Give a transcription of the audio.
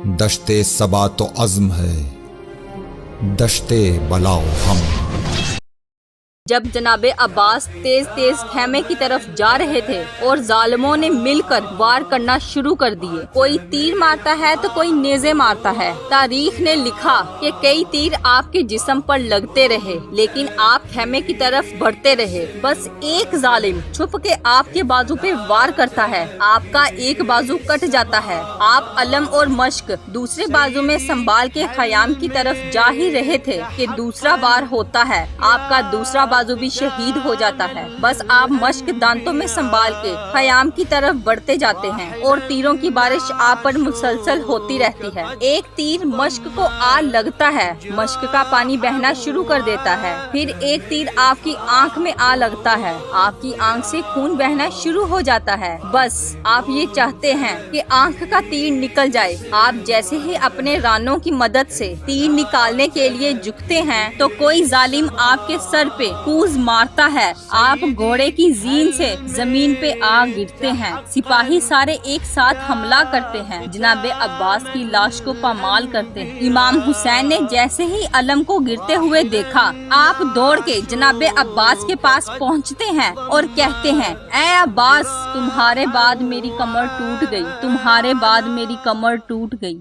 دشتے صبا تو عزم ہے، دشتے بلاؤ ہم۔ جب جناب عباس تیز تیز خیمے کی طرف جا رہے تھے اور ظالموں نے مل کر وار کرنا شروع کر دیے، کوئی تیر مارتا ہے تو کوئی نیزے مارتا ہے۔ تاریخ نے لکھا کہ کئی تیر آپ کے جسم پر لگتے رہے لیکن آپ خیمے کی طرف بڑھتے رہے۔ بس ایک ظالم چھپ کے آپ کے بازو پہ وار کرتا ہے، آپ کا ایک بازو کٹ جاتا ہے۔ آپ علم اور مشق دوسرے بازو میں سنبھال کے خیام کی طرف جا ہی رہے تھے کہ دوسرا وار ہوتا ہے، آپ کا دوسرا بازو بھی شہید ہو جاتا ہے۔ بس آپ مشق دانتوں میں سنبھال کے خیام کی طرف بڑھتے جاتے ہیں اور تیروں کی بارش آپ پر مسلسل ہوتی رہتی ہے۔ ایک تیر مشق کو آ لگتا ہے، مشق کا پانی بہنا شروع کر دیتا ہے۔ پھر ایک تیر آپ کی آنکھ میں آ لگتا ہے، آپ کی آنکھ سے خون بہنا شروع ہو جاتا ہے۔ بس آپ یہ چاہتے ہیں کہ آنکھ کا تیر نکل جائے۔ آپ جیسے ہی اپنے رانوں کی مدد سے تیر نکالنے کے لیے جھکتے ہیں تو کوئی ظالم آپ کے سر پہ کوز مارتا ہے، آپ گھوڑے کی زین سے زمین پہ آ گرتے ہیں۔ سپاہی سارے ایک ساتھ حملہ کرتے ہیں، جناب عباس کی لاش کو پامال کرتے ہیں۔ امام حسین نے جیسے ہی علم کو گرتے ہوئے دیکھا، آپ دوڑ کے جناب عباس کے پاس پہنچتے ہیں اور کہتے ہیں، اے عباس، تمہارے بعد میری کمر ٹوٹ گئی، تمہارے بعد میری کمر ٹوٹ گئی۔